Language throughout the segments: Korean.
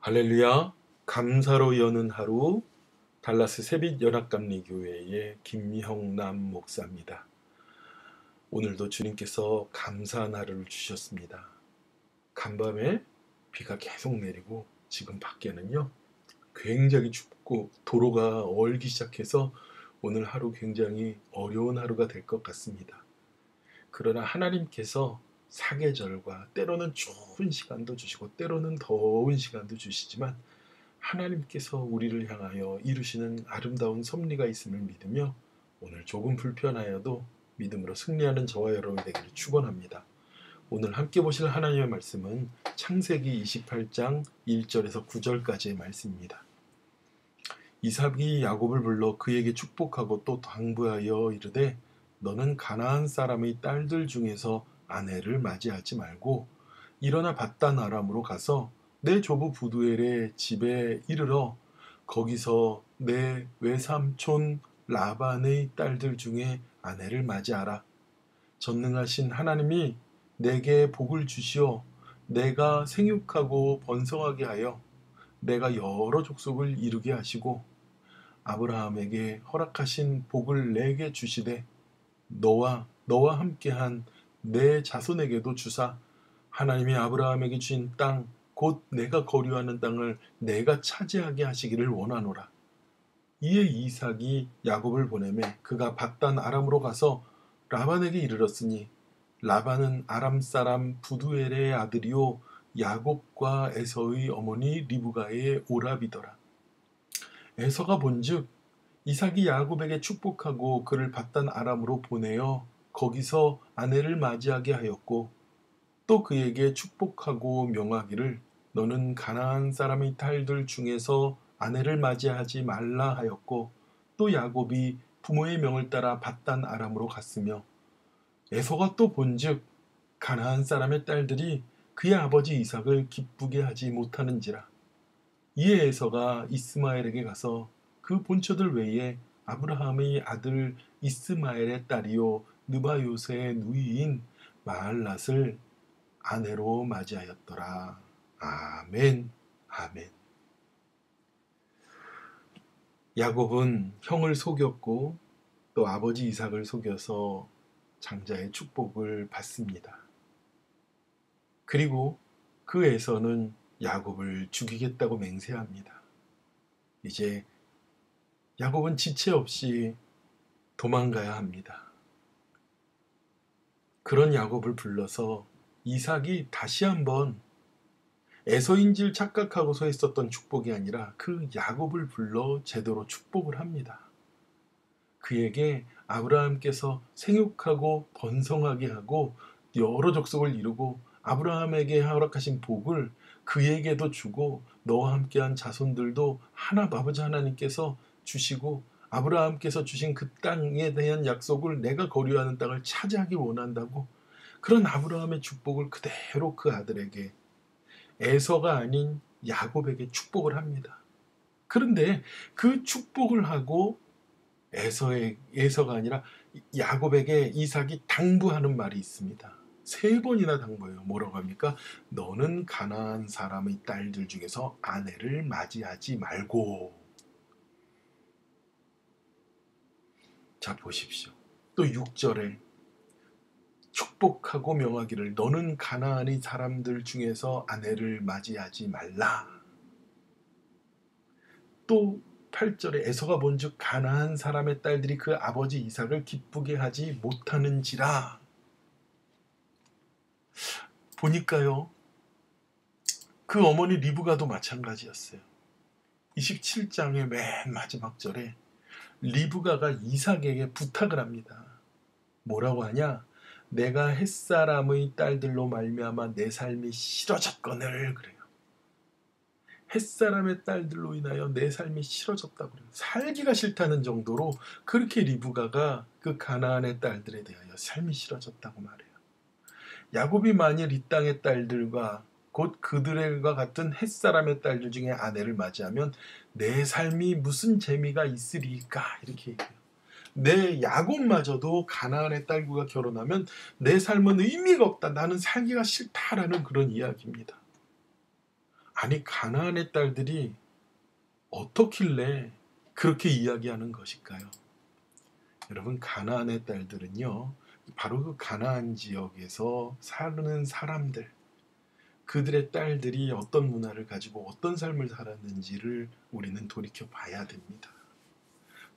할렐루야, 감사로 여는 하루, 달라스 새빛연합감리교회의 김형남 목사입니다. 오늘도 주님께서 감사한 하루를 주셨습니다. 간밤에 비가 계속 내리고 지금 밖에는요 굉장히 춥고 도로가 얼기 시작해서 오늘 하루 굉장히 어려운 하루가 될 것 같습니다. 그러나 하나님께서 사계절과 때로는 추운 시간도 주시고 때로는 더운 시간도 주시지만 하나님께서 우리를 향하여 이루시는 아름다운 섭리가 있음을 믿으며 오늘 조금 불편하여도 믿음으로 승리하는 저와 여러분 되기를 축원합니다. 오늘 함께 보실 하나님의 말씀은 창세기 28장 1절에서 9절까지의 말씀입니다. 이삭이 야곱을 불러 그에게 축복하고 또 당부하여 이르되 너는 가나안 사람의 딸들 중에서 아내를 맞이하지 말고 일어나 밧단 아람으로 가서 내 조부 부두엘의 집에 이르러 거기서 내 외삼촌 라반의 딸들 중에 아내를 맞이하라. 전능하신 하나님이 내게 복을 주시어 내가 생육하고 번성하게 하여 내가 여러 족속을 이루게 하시고 아브라함에게 허락하신 복을 내게 주시되 너와 함께한 내 자손에게도 주사 하나님이 아브라함에게 주신 땅 곧 내가 거류하는 땅을 내가 차지하게 하시기를 원하노라. 이에 이삭이 야곱을 보내매 그가 밧단 아람으로 가서 라반에게 이르렀으니 라반은 아람 사람 부두엘의 아들이요 야곱과 에서의 어머니 리브가의 오라비더라. 에서가 본즉 이삭이 야곱에게 축복하고 그를 밧단 아람으로 보내어 거기서 아내를 맞이하게 하였고 또 그에게 축복하고 명하기를 너는 가나안 사람의 딸들 중에서 아내를 맞이하지 말라 하였고 또 야곱이 부모의 명을 따라 밧단 아람으로 갔으며 에서가 또 본즉 가나안 사람의 딸들이 그의 아버지 이삭을 기쁘게 하지 못하는지라. 이에 에서가 이스마엘에게 가서 그 본처들 외에 아브라함의 아들 이스마엘의 딸이요 느바요스의 누이인 마알랏을 아내로 맞이하였더라. 아멘, 아멘. 야곱은 형을 속였고 또 아버지 이삭을 속여서 장자의 축복을 받습니다. 그리고 그 에서는 야곱을 죽이겠다고 맹세합니다. 이제 야곱은 지체 없이 도망가야 합니다. 그런 야곱을 불러서 이삭이 다시 한번 에서인 줄 착각하고서 했었던 축복이 아니라 그 야곱을 불러 제대로 축복을 합니다. 그에게 아브라함께서 생육하고 번성하게 하고 여러 족속을 이루고 아브라함에게 허락하신 복을 그에게도 주고 너와 함께한 자손들도 아버지 하나님께서 주시고 아브라함께서 주신 그 땅에 대한 약속을 내가 거류하는 땅을 차지하기 원한다고 그런 아브라함의 축복을 그대로 그 아들에게 에서가 아닌 야곱에게 축복을 합니다. 그런데 그 축복을 하고 에서가 아니라 야곱에게 이삭이 당부하는 말이 있습니다. 3번이나 당부해요. 뭐라고 합니까? 너는 가나안 사람의 딸들 중에서 아내를 맞이하지 말고. 자 보십시오. 또 6절에 축복하고 명하기를 너는 가나안의 사람들 중에서 아내를 맞이하지 말라. 또 8절에 에서가 본즉 가나안 사람의 딸들이 그 아버지 이삭을 기쁘게 하지 못하는지라. 보니까요 그 어머니 리브가도 마찬가지였어요. 27장의 맨 마지막 절에 리브가가 이삭에게 부탁을 합니다. 뭐라고 하냐? 내가 햇사람의 딸들로 말미암아 내 삶이 싫어졌거늘 그래요. 햇사람의 딸들로 인하여 내 삶이 싫어졌다고 그래요. 살기가 싫다는 정도로 그렇게 리브가가 그 가나안의 딸들에 대하여 삶이 싫어졌다고 말해요. 야곱이 만일 이 땅의 딸들과 곧 그들과 같은 햇사람의 딸들 중에 아내를 맞이하면 내 삶이 무슨 재미가 있으리까 이렇게 얘기해요. 내 야곱마저도 가나안의 딸과 결혼하면 내 삶은 의미가 없다. 나는 살기가 싫다라는 그런 이야기입니다. 아니 가나안의 딸들이 어떻길래 그렇게 이야기하는 것일까요? 여러분 가나안의 딸들은요 바로 그 가나안 지역에서 사는 사람들 그들의 딸들이 어떤 문화를 가지고 어떤 삶을 살았는지를 우리는 돌이켜 봐야 됩니다.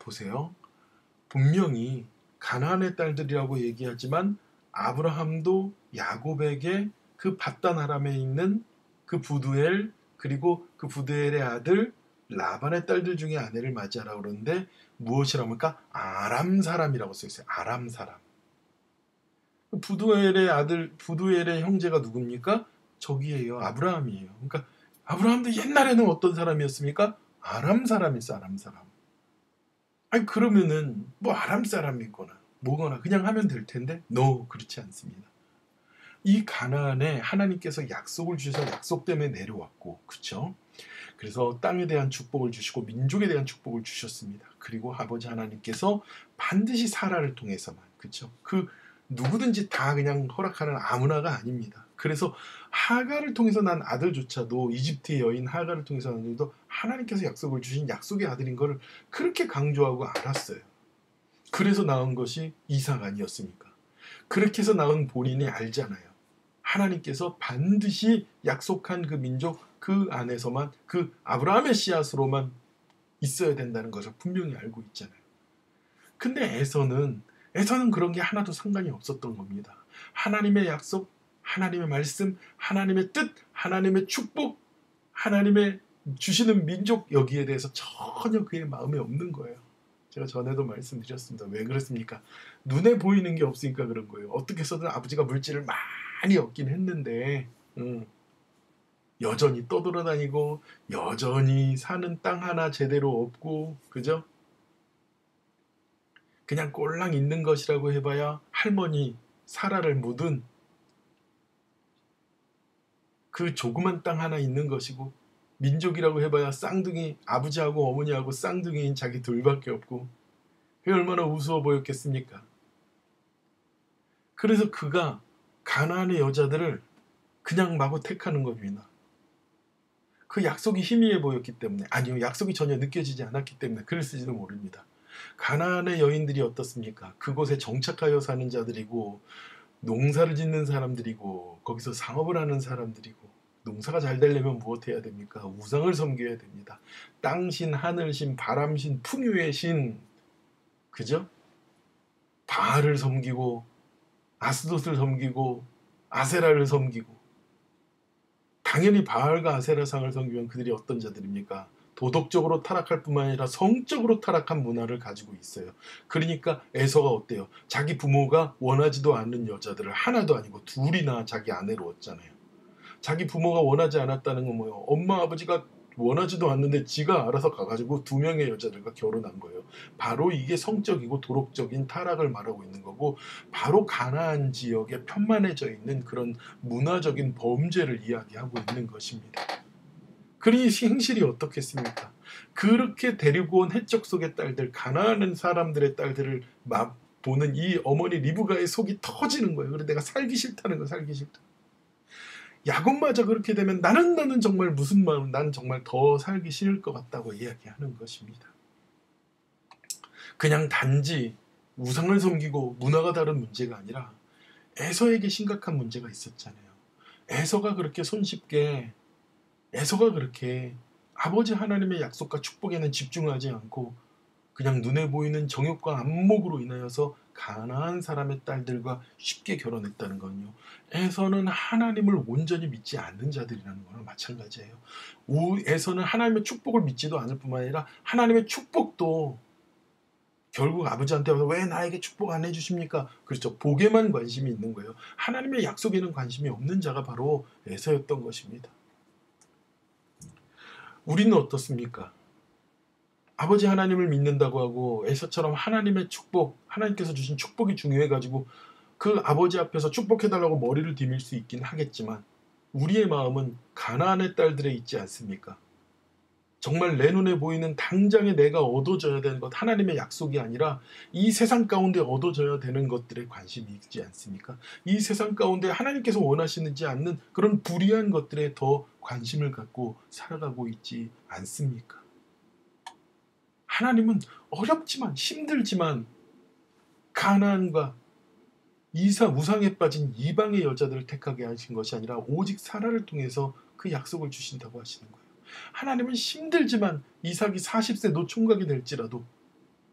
보세요. 분명히 가나안의 딸들이라고 얘기하지만 아브라함도 야곱에게 그 밧단 아람에 있는 그 부두엘 그리고 그 부두엘의 아들 라반의 딸들 중에 아내를 맞이하라 그러는데 무엇이라고 합니까? 아람 사람이라고 써 있어요. 아람 사람. 부두엘의 아들, 부두엘의 형제가 누굽니까? 저기예요. 아브라함이에요. 그러니까 아브라함도 옛날에는 어떤 사람이었습니까? 아람 사람이었어. 아람 사람. 아니 그러면은 뭐 아람 사람이거나 뭐거나 그냥 하면 될 텐데 no 그렇지 않습니다. 이 가나안에 하나님께서 약속을 주셔서 약속 때문에 내려왔고 그렇죠? 그래서 땅에 대한 축복을 주시고 민족에 대한 축복을 주셨습니다. 그리고 아버지 하나님께서 반드시 사라를 통해서만 그렇죠? 그 누구든지 다 그냥 허락하는 아무나가 아닙니다. 그래서 하갈을 통해서 난 아들조차도 이집트의 여인 하갈을 통해서 난 아들도 하나님께서 약속을 주신 약속의 아들인 것을 그렇게 강조하고 알았어요. 그래서 낳은 것이 이삭 아니었습니까? 그렇게 해서 낳은 본인이 알잖아요. 하나님께서 반드시 약속한 그 민족 그 안에서만 그 아브라함의 씨앗으로만 있어야 된다는 것을 분명히 알고 있잖아요. 근데 에서는 그런 게 하나도 상관이 없었던 겁니다. 하나님의 약속, 하나님의 말씀, 하나님의 뜻, 하나님의 축복, 하나님의 주시는 민족 여기에 대해서 전혀 그의 마음에 없는 거예요. 제가 전에도 말씀드렸습니다. 왜 그렇습니까? 눈에 보이는 게 없으니까 그런 거예요. 어떻게 해서든 아버지가 물질을 많이 얻긴 했는데 여전히 떠돌아다니고 여전히 사는 땅 하나 제대로 없고 그죠? 그냥 꼴랑 있는 것이라고 해봐야 할머니 사라를 묻은 그 조그만 땅 하나 있는 것이고 민족이라고 해봐야 쌍둥이 아버지하고 어머니하고 쌍둥이인 자기 둘밖에 없고 그게 얼마나 우스워 보였겠습니까? 그래서 그가 가나안의 여자들을 그냥 마구 택하는 겁니다. 그 약속이 희미해 보였기 때문에 아니요 약속이 전혀 느껴지지 않았기 때문에 그랬을지도 모릅니다. 가나안의 여인들이 어떻습니까? 그곳에 정착하여 사는 자들이고 농사를 짓는 사람들이고 거기서 상업을 하는 사람들이고 농사가 잘 되려면 무엇 해야 됩니까? 우상을 섬겨야 됩니다. 땅신, 하늘신, 바람신, 풍요의 신 그죠? 바알을 섬기고 아스돗을 섬기고 아세라를 섬기고 당연히 바알과 아세라상을 섬기면 그들이 어떤 자들입니까? 도덕적으로 타락할 뿐만 아니라 성적으로 타락한 문화를 가지고 있어요. 그러니까 에서가 어때요? 자기 부모가 원하지도 않는 여자들을 하나도 아니고 둘이나 자기 아내로 얻잖아요. 자기 부모가 원하지 않았다는 건 뭐예요? 엄마 아버지가 원하지도 않는데 지가 알아서 가가지고 2명의 여자들과 결혼한 거예요. 바로 이게 성적이고 도덕적인 타락을 말하고 있는 거고 바로 가나안 지역에 편만해져 있는 그런 문화적인 범죄를 이야기하고 있는 것입니다. 그러니 행실이 어떻겠습니까? 그렇게 데리고 온 해적 속의 딸들, 가나안 사람들의 딸들을 보는 이 어머니 리브가의 속이 터지는 거예요. 그래서 내가 살기 싫다는 거, 살기 싫다. 야곱마저 그렇게 되면 나는 정말 무슨 마음, 나는 정말 더 살기 싫을 것 같다고 이야기하는 것입니다. 그냥 단지 우상을 섬기고 문화가 다른 문제가 아니라 에서에게 심각한 문제가 있었잖아요. 에서가 그렇게 손쉽게 에서가 그렇게 아버지 하나님의 약속과 축복에는 집중하지 않고 그냥 눈에 보이는 정욕과 안목으로 인하여서 가나안 사람의 딸들과 쉽게 결혼했다는 건요. 에서는 하나님을 온전히 믿지 않는 자들이라는 거랑 마찬가지예요. 에서는 하나님의 축복을 믿지도 않을 뿐만 아니라 하나님의 축복도 결국 아버지한테 와서 왜 나에게 축복 안 해주십니까? 그렇죠. 복에만 관심이 있는 거예요. 하나님의 약속에는 관심이 없는 자가 바로 에서였던 것입니다. 우리는 어떻습니까? 아버지 하나님을 믿는다고 하고 에서처럼 하나님의 축복, 하나님께서 주신 축복이 중요해가지고 그 아버지 앞에서 축복해달라고 머리를 디밀 수 있긴 하겠지만 우리의 마음은 가나안의 딸들에 있지 않습니까? 정말 내 눈에 보이는 당장에 내가 얻어져야 되는 것, 하나님의 약속이 아니라 이 세상 가운데 얻어져야 되는 것들에 관심이 있지 않습니까? 이 세상 가운데 하나님께서 원하시는지 않는 그런 불의한 것들에 더 관심을 갖고 살아가고 있지 않습니까? 하나님은 어렵지만 힘들지만 가나안과 우상에 빠진 이방의 여자들을 택하게 하신 것이 아니라 오직 사라를 통해서 그 약속을 주신다고 하시는 거예요. 하나님은 힘들지만 이삭이 40세 노총각이 될지라도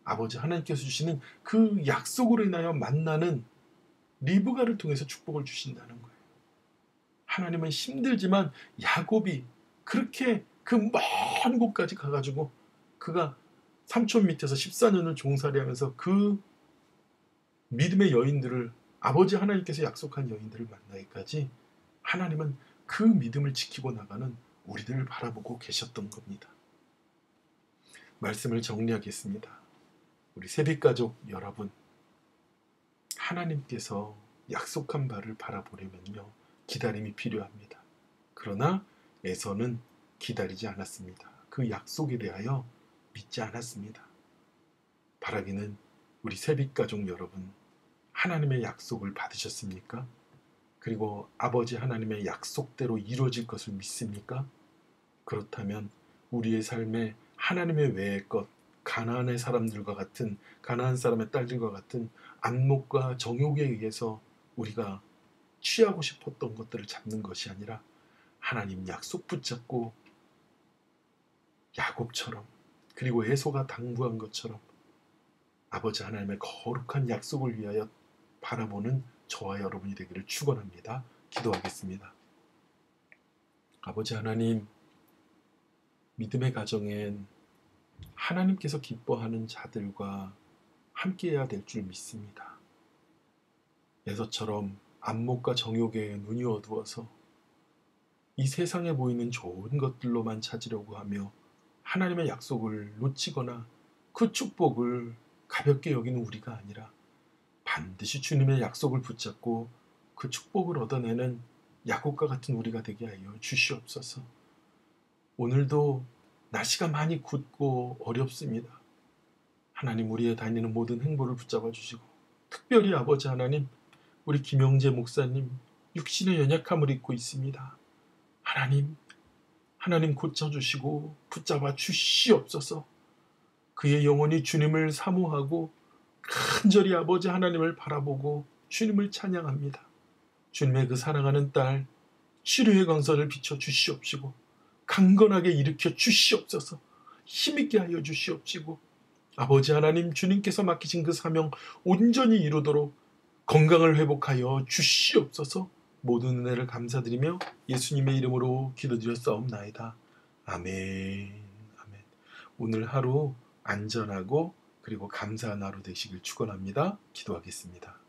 아버지 하나님께서 주시는 그 약속으로 인하여 만나는 리브가를 통해서 축복을 주신다는 거예요. 하나님은 힘들지만 야곱이 그렇게 그 먼 곳까지 가가지고 그가 삼촌 밑에서 14년을 종살이하면서 그 믿음의 여인들을, 아버지 하나님께서 약속한 여인들을 만나기까지 하나님은 그 믿음을 지키고 나가는 우리들을 바라보고 계셨던 겁니다. 말씀을 정리하겠습니다. 우리 세빛가족 여러분, 하나님께서 약속한 바를 바라보려면요, 기다림이 필요합니다. 그러나 에서는 기다리지 않았습니다. 그 약속에 대하여 믿지 않았습니다. 바라기는 우리 세빛가족 여러분, 하나님의 약속을 받으셨습니까? 그리고 아버지 하나님의 약속대로 이루어질 것을 믿습니까? 그렇다면 우리의 삶에 하나님의 외의 것, 가나안의 사람들과 같은, 가나안 사람의 딸들과 같은 안목과 정욕에 의해서 우리가 취하고 싶었던 것들을 잡는 것이 아니라 하나님 약속 붙잡고 야곱처럼, 그리고 에서가 당부한 것처럼 아버지 하나님의 거룩한 약속을 위하여 바라보는 저와 여러분이 되기를 축원합니다. 기도하겠습니다. 아버지 하나님, 믿음의 가정엔 하나님께서 기뻐하는 자들과 함께해야 될 줄 믿습니다. 에서처럼 안목과 정욕에 눈이 어두워서 이 세상에 보이는 좋은 것들로만 찾으려고 하며 하나님의 약속을 놓치거나 그 축복을 가볍게 여기는 우리가 아니라 반드시 주님의 약속을 붙잡고 그 축복을 얻어내는 야곱과 같은 우리가 되게 하여 주시옵소서. 오늘도 날씨가 많이 굳고 어렵습니다. 하나님, 우리의 다니는 모든 행보를 붙잡아 주시고, 특별히 아버지 하나님, 우리 김영재 목사님 육신의 연약함을 입고 있습니다. 하나님 고쳐주시고 붙잡아 주시옵소서. 그의 영혼이 주님을 사모하고 간절히 아버지 하나님을 바라보고 주님을 찬양합니다. 주님의 그 사랑하는 딸 치료의 광선을 비춰 주시옵시고 강건하게 일으켜 주시옵소서. 힘있게 하여 주시옵시고 아버지 하나님, 주님께서 맡기신 그 사명 온전히 이루도록 건강을 회복하여 주시옵소서. 모든 은혜를 감사드리며 예수님의 이름으로 기도드렸사옵나이다. 아멘. 아멘. 오늘 하루 안전하고 그리고 감사한 하루 되시길 축원합니다. 기도하겠습니다.